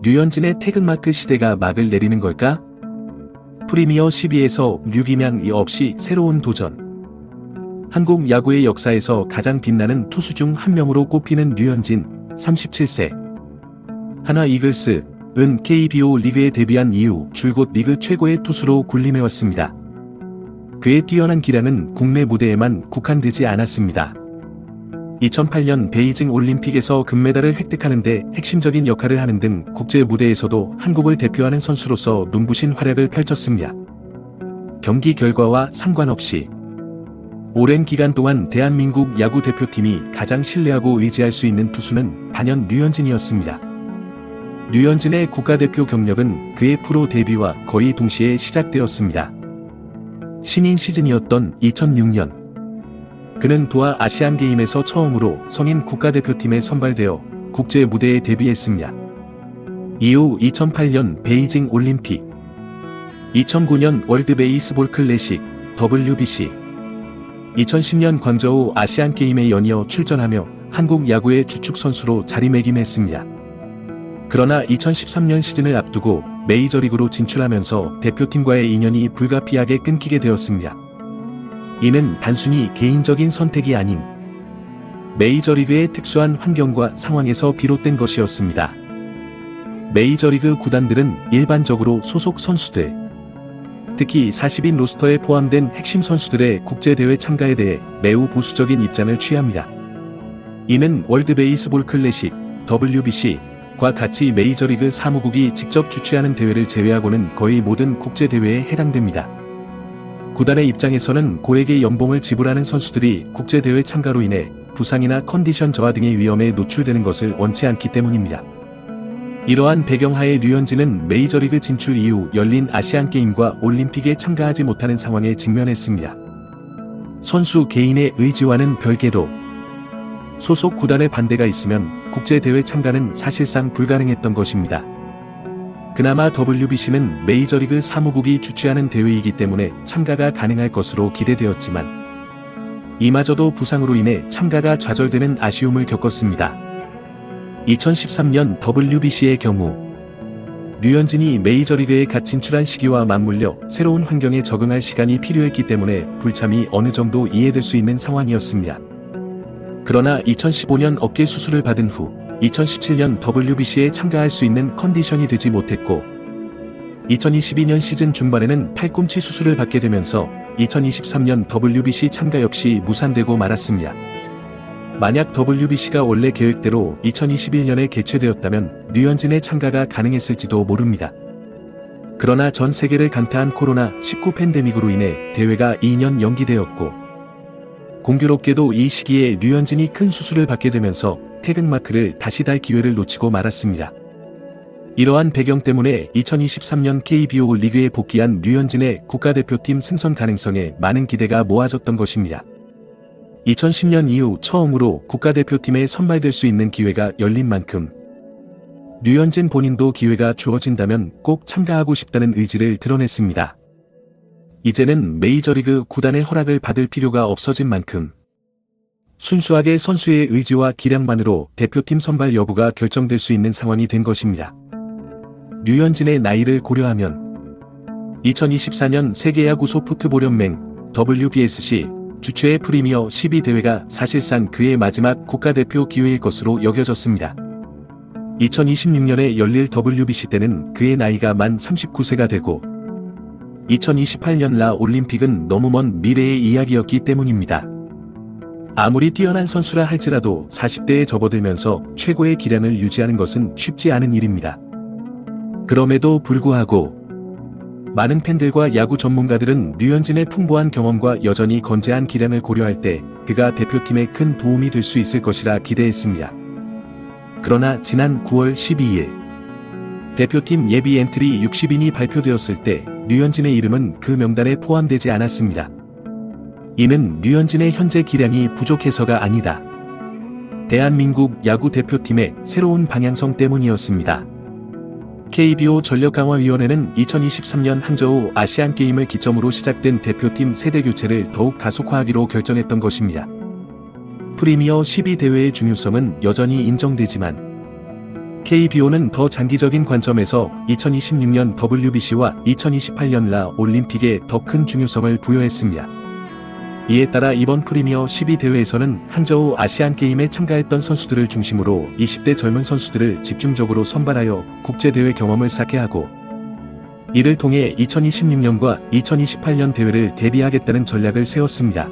류현진의 태극마크 시대가 막을 내리는 걸까? 프리미어 12에서 류기명이 없이 새로운 도전. 한국 야구의 역사에서 가장 빛나는 투수 중 한 명으로 꼽히는 류현진, 37세. 하나 이글스은 KBO 리그에 데뷔한 이후 줄곧 리그 최고의 투수로 군림해왔습니다. 그의 뛰어난 기량은 국내 무대에만 국한되지 않았습니다. 2008년 베이징 올림픽에서 금메달을 획득하는 데 핵심적인 역할을 하는 등 국제 무대에서도 한국을 대표하는 선수로서 눈부신 활약을 펼쳤습니다. 경기 결과와 상관없이 오랜 기간 동안 대한민국 야구 대표팀이 가장 신뢰하고 의지할 수 있는 투수는 단연 류현진이었습니다. 류현진의 국가대표 경력은 그의 프로 데뷔와 거의 동시에 시작되었습니다. 신인 시즌이었던 2006년 그는 도하 아시안게임에서 처음으로 성인 국가대표팀에 선발되어 국제 무대에 데뷔했습니다. 이후 2008년 베이징 올림픽, 2009년 월드 베이스볼 클래식 WBC, 2010년 광저우 아시안게임에 연이어 출전하며 한국 야구의 주축 선수로 자리매김했습니다. 그러나 2013년 시즌을 앞두고 메이저리그로 진출하면서 대표팀과의 인연이 불가피하게 끊기게 되었습니다. 이는 단순히 개인적인 선택이 아닌 메이저리그의 특수한 환경과 상황에서 비롯된 것이었습니다. 메이저리그 구단들은 일반적으로 소속 선수들, 특히 40인 로스터에 포함된 핵심 선수들의 국제대회 참가에 대해 매우 보수적인 입장을 취합니다. 이는 월드 베이스볼 클래식, WBC과 같이 메이저리그 사무국이 직접 주최하는 대회를 제외하고는 거의 모든 국제대회에 해당됩니다. 구단의 입장에서는 고액의 연봉을 지불하는 선수들이 국제대회 참가로 인해 부상이나 컨디션 저하 등의 위험에 노출되는 것을 원치 않기 때문입니다. 이러한 배경하에 류현진은 메이저리그 진출 이후 열린 아시안게임과 올림픽에 참가하지 못하는 상황에 직면했습니다. 선수 개인의 의지와는 별개로 소속 구단의 반대가 있으면 국제대회 참가는 사실상 불가능했던 것입니다. 그나마 WBC는 메이저리그 사무국이 주최하는 대회이기 때문에 참가가 가능할 것으로 기대되었지만 이마저도 부상으로 인해 참가가 좌절되는 아쉬움을 겪었습니다. 2013년 WBC의 경우 류현진이 메이저리그에 갓 진출한 시기와 맞물려 새로운 환경에 적응할 시간이 필요했기 때문에 불참이 어느 정도 이해될 수 있는 상황이었습니다. 그러나 2015년 어깨 수술을 받은 후 2017년 WBC에 참가할 수 있는 컨디션이 되지 못했고 2022년 시즌 중반에는 팔꿈치 수술을 받게 되면서 2023년 WBC 참가 역시 무산되고 말았습니다. 만약 WBC가 원래 계획대로 2021년에 개최되었다면 류현진의 참가가 가능했을지도 모릅니다. 그러나 전 세계를 강타한 코로나19 팬데믹으로 인해 대회가 2년 연기되었고 공교롭게도 이 시기에 류현진이 큰 수술을 받게 되면서 태극마크를 다시 달 기회를 놓치고 말았습니다. 이러한 배경 때문에 2023년 KBO 리그에 복귀한 류현진의 국가대표팀 승선 가능성에 많은 기대가 모아졌던 것입니다. 2010년 이후 처음으로 국가대표팀에 선발될 수 있는 기회가 열린 만큼 류현진 본인도 기회가 주어진다면 꼭 참가하고 싶다는 의지를 드러냈습니다. 이제는 메이저리그 구단의 허락을 받을 필요가 없어진 만큼 순수하게 선수의 의지와 기량만으로 대표팀 선발 여부가 결정될 수 있는 상황이 된 것입니다. 류현진의 나이를 고려하면 2024년 세계야구 소프트볼연맹 WBSC 주최의 프리미어 12 대회가 사실상 그의 마지막 국가대표 기회일 것으로 여겨졌습니다. 2026년에 열릴 WBC 때는 그의 나이가 만 39세가 되고 2028년 라 올림픽은 너무 먼 미래의 이야기였기 때문입니다. 아무리 뛰어난 선수라 할지라도 40대에 접어들면서 최고의 기량을 유지하는 것은 쉽지 않은 일입니다. 그럼에도 불구하고 많은 팬들과 야구 전문가들은 류현진의 풍부한 경험과 여전히 건재한 기량을 고려할 때 그가 대표팀에 큰 도움이 될 수 있을 것이라 기대했습니다. 그러나 지난 9월 12일 대표팀 예비 엔트리 60인이 발표되었을 때 류현진의 이름은 그 명단에 포함되지 않았습니다. 이는 류현진의 현재 기량이 부족해서가 아니다. 대한민국 야구 대표팀의 새로운 방향성 때문이었습니다. KBO 전력강화위원회는 2023년 항저우 아시안게임을 기점으로 시작된 대표팀 세대 교체를 더욱 가속화하기로 결정했던 것입니다. 프리미어 12 대회의 중요성은 여전히 인정되지만 KBO는 더 장기적인 관점에서 2026년 WBC와 2028년 라 올림픽에 더 큰 중요성을 부여했습니다. 이에 따라 이번 프리미어 12 대회에서는 항저우 아시안게임에 참가했던 선수들을 중심으로 20대 젊은 선수들을 집중적으로 선발하여 국제대회 경험을 쌓게 하고, 이를 통해 2026년과 2028년 대회를 대비하겠다는 전략을 세웠습니다.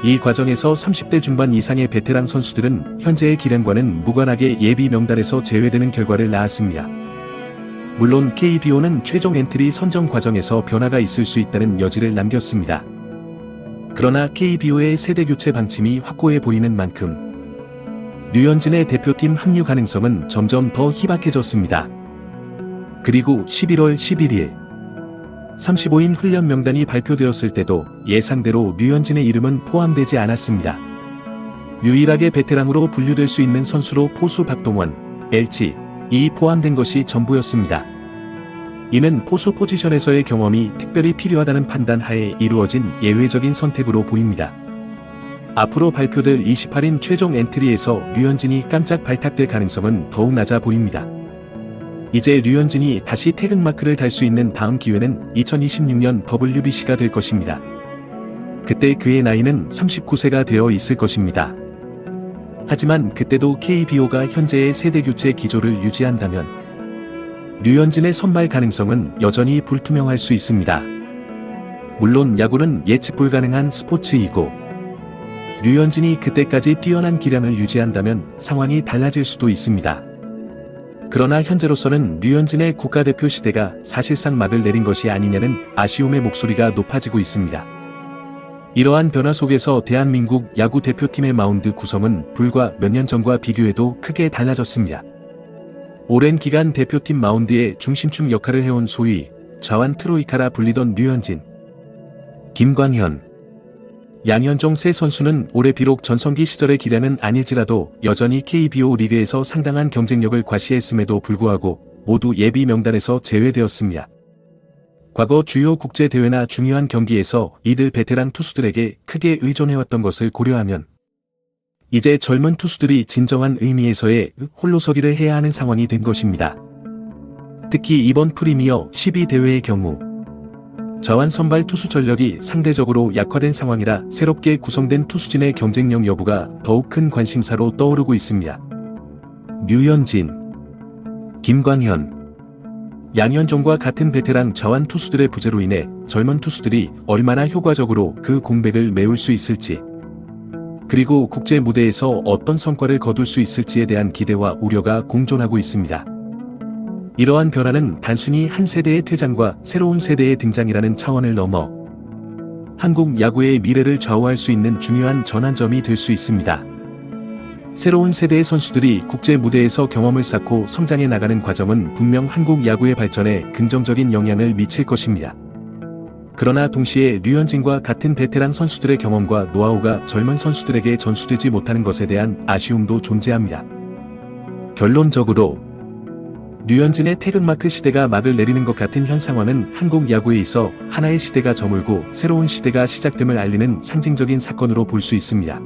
이 과정에서 30대 중반 이상의 베테랑 선수들은 현재의 기량과는 무관하게 예비 명단에서 제외되는 결과를 낳았습니다. 물론 KBO는 최종 엔트리 선정 과정에서 변화가 있을 수 있다는 여지를 남겼습니다. 그러나 KBO의 세대 교체 방침이 확고해 보이는 만큼 류현진의 대표팀 합류 가능성은 점점 더 희박해졌습니다. 그리고 11월 11일 35인 훈련 명단이 발표되었을 때도 예상대로 류현진의 이름은 포함되지 않았습니다. 유일하게 베테랑으로 분류될 수 있는 선수로 포수 박동원, LG이 포함된 것이 전부였습니다. 이는 포수 포지션에서의 경험이 특별히 필요하다는 판단 하에 이루어진 예외적인 선택으로 보입니다. 앞으로 발표될 28인 최종 엔트리에서 류현진이 깜짝 발탁될 가능성은 더욱 낮아 보입니다. 이제 류현진이 다시 태극마크를 달 수 있는 다음 기회는 2026년 WBC가 될 것입니다. 그때 그의 나이는 39세가 되어 있을 것입니다. 하지만 그때도 KBO가 현재의 세대교체 기조를 유지한다면 류현진의 선발 가능성은 여전히 불투명할 수 있습니다. 물론 야구는 예측 불가능한 스포츠이고 류현진이 그때까지 뛰어난 기량을 유지한다면 상황이 달라질 수도 있습니다. 그러나 현재로서는 류현진의 국가대표 시대가 사실상 막을 내린 것이 아니냐는 아쉬움의 목소리가 높아지고 있습니다. 이러한 변화 속에서 대한민국 야구 대표팀의 마운드 구성은 불과 몇 년 전과 비교해도 크게 달라졌습니다. 오랜 기간 대표팀 마운드의 중심축 역할을 해온 소위 자완 트로이카라 불리던 류현진, 김광현, 양현종 세 선수는 올해 비록 전성기 시절의 기량은 아닐지라도 여전히 KBO 리그에서 상당한 경쟁력을 과시했음에도 불구하고 모두 예비 명단에서 제외되었습니다. 과거 주요 국제대회나 중요한 경기에서 이들 베테랑 투수들에게 크게 의존해왔던 것을 고려하면 이제 젊은 투수들이 진정한 의미에서의 홀로서기를 해야 하는 상황이 된 것입니다. 특히 이번 프리미어 12 대회의 경우 자완 선발 투수 전력이 상대적으로 약화된 상황이라 새롭게 구성된 투수진의 경쟁력 여부가 더욱 큰 관심사로 떠오르고 있습니다. 류현진, 김광현, 양현종과 같은 베테랑 자완 투수들의 부재로 인해 젊은 투수들이 얼마나 효과적으로 그 공백을 메울 수 있을지, 그리고 국제 무대에서 어떤 성과를 거둘 수 있을지에 대한 기대와 우려가 공존하고 있습니다. 이러한 변화는 단순히 한 세대의 퇴장과 새로운 세대의 등장이라는 차원을 넘어 한국 야구의 미래를 좌우할 수 있는 중요한 전환점이 될 수 있습니다. 새로운 세대의 선수들이 국제 무대에서 경험을 쌓고 성장해 나가는 과정은 분명 한국 야구의 발전에 긍정적인 영향을 미칠 것입니다. 그러나 동시에 류현진과 같은 베테랑 선수들의 경험과 노하우가 젊은 선수들에게 전수되지 못하는 것에 대한 아쉬움도 존재합니다. 결론적으로 류현진의 태극마크 시대가 막을 내리는 것 같은 현 상황은 한국 야구에 있어 하나의 시대가 저물고 새로운 시대가 시작됨을 알리는 상징적인 사건으로 볼 수 있습니다.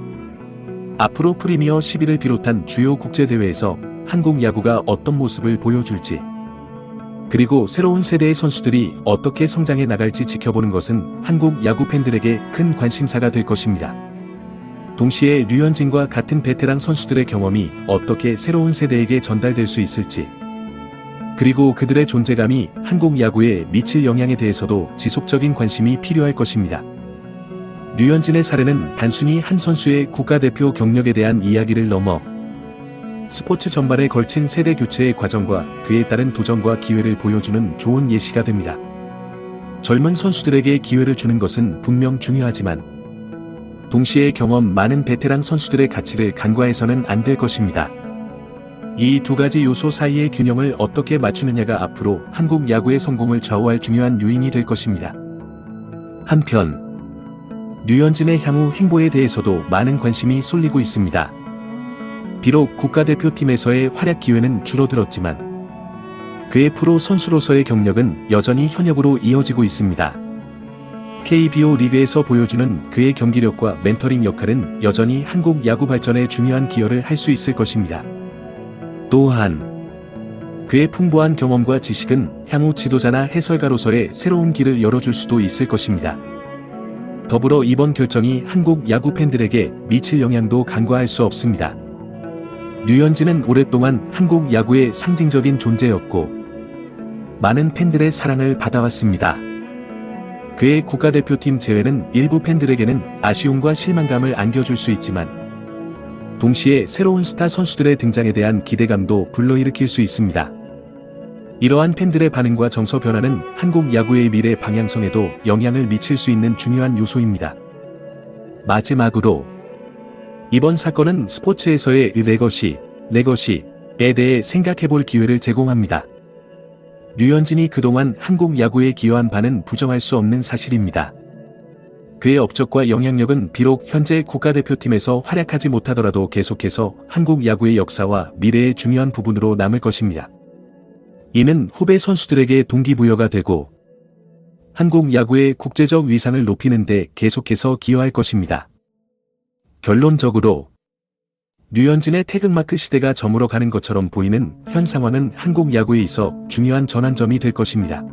앞으로 프리미어 11을 비롯한 주요 국제대회에서 한국 야구가 어떤 모습을 보여줄지, 그리고 새로운 세대의 선수들이 어떻게 성장해 나갈지 지켜보는 것은 한국 야구 팬들에게 큰 관심사가 될 것입니다. 동시에 류현진과 같은 베테랑 선수들의 경험이 어떻게 새로운 세대에게 전달될 수 있을지, 그리고 그들의 존재감이 한국 야구에 미칠 영향에 대해서도 지속적인 관심이 필요할 것입니다. 류현진의 사례는 단순히 한 선수의 국가대표 경력에 대한 이야기를 넘어 스포츠 전반에 걸친 세대 교체의 과정과 그에 따른 도전과 기회를 보여주는 좋은 예시가 됩니다. 젊은 선수들에게 기회를 주는 것은 분명 중요하지만 동시에 경험 많은 베테랑 선수들의 가치를 간과해서는 안 될 것입니다. 이 두 가지 요소 사이의 균형을 어떻게 맞추느냐가 앞으로 한국 야구의 성공을 좌우할 중요한 요인이 될 것입니다. 한편 류현진의 향후 행보에 대해서도 많은 관심이 쏠리고 있습니다. 비록 국가대표팀에서의 활약 기회는 줄어들었지만 그의 프로 선수로서의 경력은 여전히 현역으로 이어지고 있습니다. KBO 리그에서 보여주는 그의 경기력과 멘토링 역할은 여전히 한국 야구 발전에 중요한 기여를 할 수 있을 것입니다. 또한 그의 풍부한 경험과 지식은 향후 지도자나 해설가로서의 새로운 길을 열어줄 수도 있을 것입니다. 더불어 이번 결정이 한국 야구 팬들에게 미칠 영향도 간과할 수 없습니다. 류현진은 오랫동안 한국 야구의 상징적인 존재였고 많은 팬들의 사랑을 받아왔습니다. 그의 국가대표팀 재회는 일부 팬들에게는 아쉬움과 실망감을 안겨줄 수 있지만 동시에 새로운 스타 선수들의 등장에 대한 기대감도 불러일으킬 수 있습니다. 이러한 팬들의 반응과 정서 변화는 한국 야구의 미래 방향성에도 영향을 미칠 수 있는 중요한 요소입니다. 마지막으로 이번 사건은 스포츠에서의 레거시에 대해 생각해볼 기회를 제공합니다. 류현진이 그동안 한국 야구에 기여한 바는 부정할 수 없는 사실입니다. 그의 업적과 영향력은 비록 현재 국가대표팀에서 활약하지 못하더라도 계속해서 한국 야구의 역사와 미래의 중요한 부분으로 남을 것입니다. 이는 후배 선수들에게 동기부여가 되고 한국 야구의 국제적 위상을 높이는 데 계속해서 기여할 것입니다. 결론적으로 류현진의 태극마크 시대가 저물어 가는 것처럼 보이는 현 상황은 한국 야구에 있어 중요한 전환점이 될 것입니다.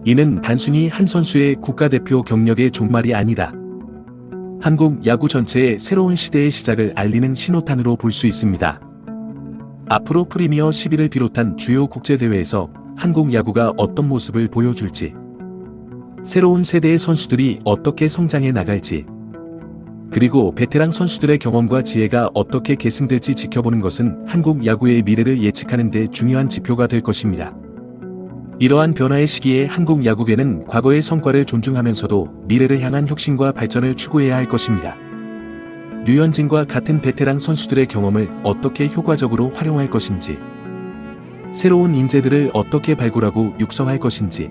이는 단순히 한 선수의 국가대표 경력의 종말이 아니라 한국 야구 전체의 새로운 시대의 시작을 알리는 신호탄으로 볼 수 있습니다. 앞으로 프리미어 11을 비롯한 주요 국제대회에서 한국 야구가 어떤 모습을 보여줄지, 새로운 세대의 선수들이 어떻게 성장해 나갈지, 그리고 베테랑 선수들의 경험과 지혜가 어떻게 계승될지 지켜보는 것은 한국 야구의 미래를 예측하는 데 중요한 지표가 될 것입니다. 이러한 변화의 시기에 한국 야구계는 과거의 성과를 존중하면서도 미래를 향한 혁신과 발전을 추구해야 할 것입니다. 류현진과 같은 베테랑 선수들의 경험을 어떻게 효과적으로 활용할 것인지, 새로운 인재들을 어떻게 발굴하고 육성할 것인지,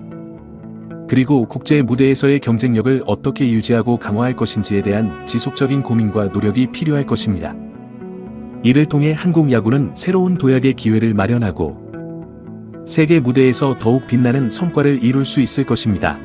그리고 국제 무대에서의 경쟁력을 어떻게 유지하고 강화할 것인지에 대한 지속적인 고민과 노력이 필요할 것입니다. 이를 통해 한국 야구는 새로운 도약의 기회를 마련하고 세계 무대에서 더욱 빛나는 성과를 이룰 수 있을 것입니다.